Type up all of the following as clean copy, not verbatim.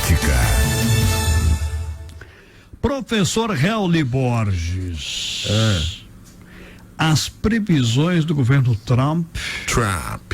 política. Professor Helli Borges. As previsões do governo Trump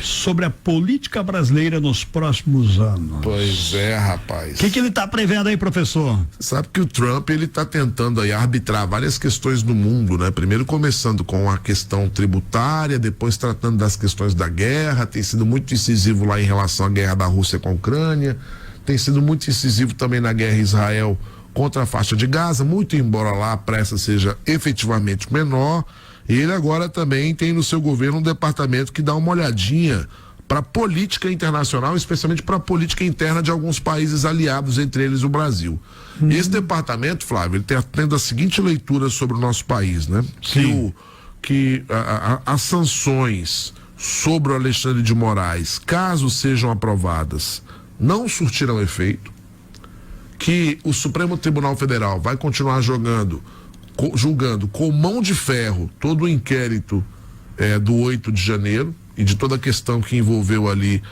sobre a política brasileira nos próximos anos. Pois é, rapaz. O que ele está prevendo aí, professor? Sabe que o Trump, ele está tentando aí arbitrar várias questões no mundo, né? Primeiro começando com a questão tributária, depois tratando das questões da guerra, tem sido muito incisivo lá em relação à guerra da Rússia com a Ucrânia, tem sido muito incisivo também na guerra Israel contra a faixa de Gaza, muito embora lá a pressa seja efetivamente menor. Ele agora também tem no seu governo um departamento que dá uma olhadinha para a política internacional, especialmente para a política interna de alguns países aliados, entre eles o Brasil. Esse departamento, Flávio, ele tem tendo a seguinte leitura sobre o nosso país, né? Que as sanções sobre o Alexandre de Moraes, caso sejam aprovadas, não surtirão efeito, que o Supremo Tribunal Federal vai continuar julgando com mão de ferro todo o inquérito do 8 de janeiro e de toda a questão que envolveu ali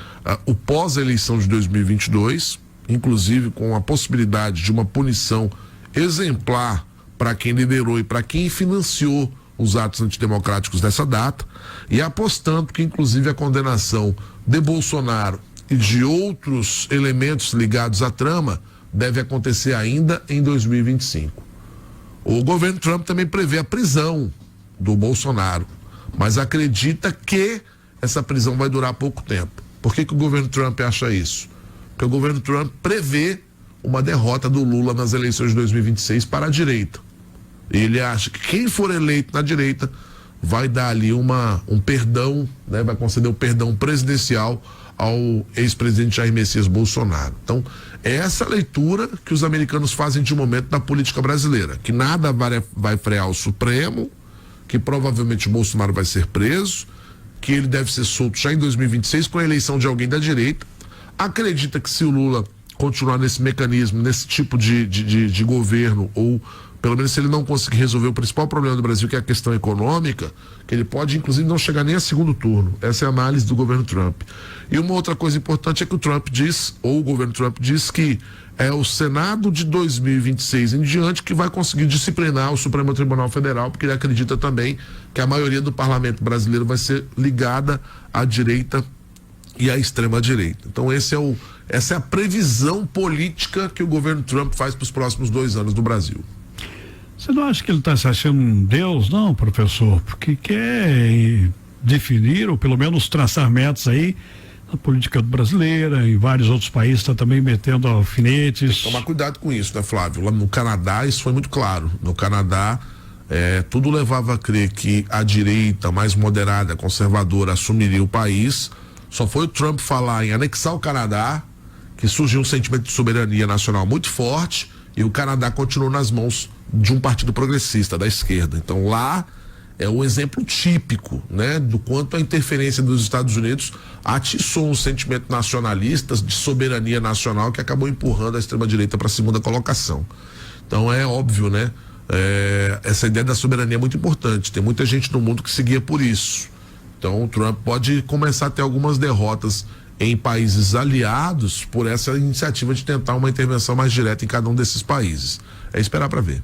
o pós-eleição de 2022, inclusive com a possibilidade de uma punição exemplar para quem liderou e para quem financiou os atos antidemocráticos dessa data, e apostando que inclusive a condenação de Bolsonaro e de outros elementos ligados à trama deve acontecer ainda em 2025. O governo Trump também prevê a prisão do Bolsonaro, mas acredita que essa prisão vai durar pouco tempo. Por que o governo Trump acha isso? Porque o governo Trump prevê uma derrota do Lula nas eleições de 2026 para a direita. Ele acha que quem for eleito na direita vai dar ali um perdão, né? Vai conceder o perdão presidencial ao ex-presidente Jair Messias Bolsonaro. Então, é essa leitura que os americanos fazem de momento da política brasileira, que nada vai frear o Supremo, que provavelmente o Bolsonaro vai ser preso, que ele deve ser solto já em 2026 com a eleição de alguém da direita. Acredita que se o Lula continuar nesse mecanismo, nesse tipo de governo, ou pelo menos se ele não conseguir resolver o principal problema do Brasil, que é a questão econômica, que ele pode inclusive não chegar nem a segundo turno. Essa é a análise do governo Trump. E uma outra coisa importante é que o Trump diz, ou o governo Trump diz, que é o Senado de 2026 em diante que vai conseguir disciplinar o Supremo Tribunal Federal, porque ele acredita também que a maioria do parlamento brasileiro vai ser ligada à direita e à extrema-direita. Então essa é a previsão política que o governo Trump faz para os próximos 2 anos do Brasil. Você não acha que ele está se achando um Deus, não, professor? Porque quer definir, ou pelo menos traçar metas aí, na política brasileira, em vários outros países está também metendo alfinetes. Tomar cuidado com isso, né, Flávio? Lá no Canadá isso foi muito claro. No Canadá, tudo levava a crer que a direita mais moderada, conservadora, assumiria o país. Só foi o Trump falar em anexar o Canadá que surgiu um sentimento de soberania nacional muito forte, e o Canadá continuou nas mãos de um partido progressista, da esquerda. Então lá é um exemplo típico, né, do quanto a interferência dos Estados Unidos atiçou um sentimento nacionalista, de soberania nacional, que acabou empurrando a extrema-direita para a segunda colocação. Então é óbvio, né, essa ideia da soberania é muito importante. Tem muita gente no mundo que seguia por isso. Então o Trump pode começar a ter algumas derrotas em países aliados por essa iniciativa de tentar uma intervenção mais direta em cada um desses países. É esperar para ver.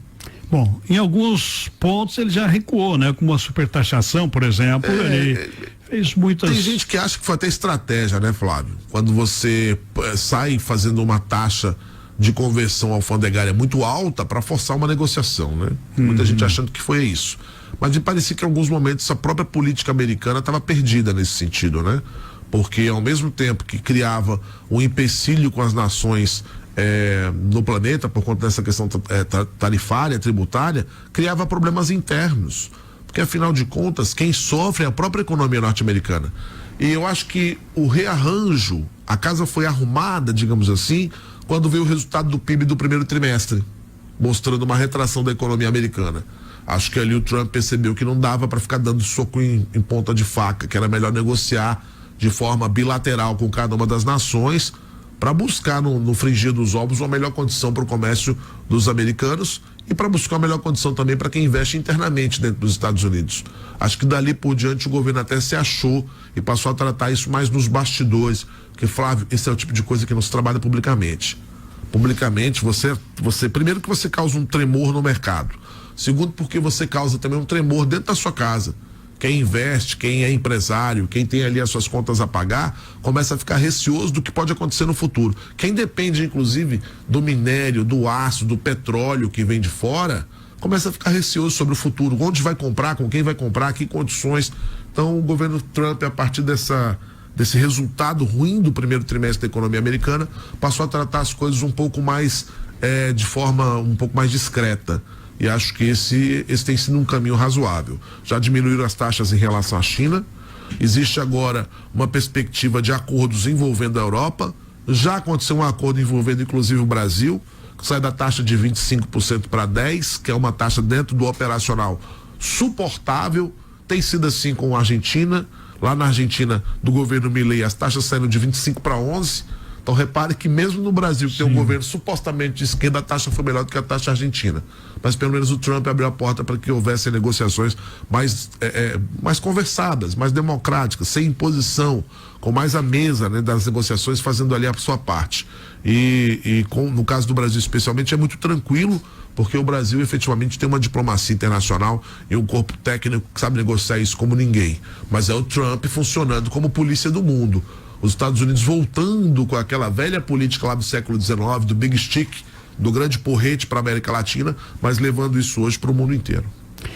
Bom, em alguns pontos ele já recuou, né? Como a supertaxação, por exemplo, ele fez muitas... Tem gente que acha que foi até estratégia, né, Flávio? Quando você sai fazendo uma taxa de conversão alfandegária muito alta para forçar uma negociação, né? Muita gente achando que foi isso. Mas me parecia que em alguns momentos a própria política americana estava perdida nesse sentido, né? Porque ao mesmo tempo que criava um empecilho com as nações no planeta, por conta dessa questão tarifária, tributária, criava problemas internos. Porque afinal de contas, quem sofre é a própria economia norte-americana. E eu acho que o rearranjo, a casa foi arrumada, digamos assim, quando veio o resultado do PIB do primeiro trimestre, mostrando uma retração da economia americana. Acho que ali o Trump percebeu que não dava para ficar dando soco em ponta de faca, que era melhor negociar de forma bilateral com cada uma das nações, para buscar no frigir dos ovos uma melhor condição para o comércio dos americanos e para buscar uma melhor condição também para quem investe internamente dentro dos Estados Unidos. Acho que dali por diante o governo até se achou e passou a tratar isso mais nos bastidores, porque, Flávio, esse é o tipo de coisa que não se trabalha publicamente. publicamente, você primeiro que você causa um tremor no mercado. Segundo, porque você causa também um tremor dentro da sua casa. Quem investe, quem é empresário, quem tem ali as suas contas a pagar, começa a ficar receoso do que pode acontecer no futuro. Quem depende, inclusive, do minério, do aço, do petróleo que vem de fora, começa a ficar receoso sobre o futuro. Onde vai comprar, com quem vai comprar, que condições. Então, o governo Trump, a partir desse resultado ruim do primeiro trimestre da economia americana, passou a tratar as coisas um pouco mais, de forma um pouco mais discreta. E acho que esse tem sido um caminho razoável. Já diminuíram as taxas em relação à China. Existe agora uma perspectiva de acordos envolvendo a Europa. Já aconteceu um acordo envolvendo inclusive o Brasil, que sai da taxa de 25% para 10%, que é uma taxa dentro do operacional suportável. Tem sido assim com a Argentina. Lá na Argentina, do governo Milei, as taxas saíram de 25% para 11%. Então repare que mesmo no Brasil, que tem um governo supostamente de esquerda, a taxa foi melhor do que a taxa argentina. Mas pelo menos o Trump abriu a porta para que houvessem negociações mais conversadas, mais democráticas, sem imposição, com mais a mesa, né, das negociações, fazendo ali a sua parte. No caso do Brasil especialmente, é muito tranquilo, porque o Brasil efetivamente tem uma diplomacia internacional e um corpo técnico que sabe negociar isso como ninguém. Mas é o Trump funcionando como polícia do mundo. Os Estados Unidos voltando com aquela velha política lá do século XIX, do Big Stick, do grande porrete para a América Latina, mas levando isso hoje para o mundo inteiro.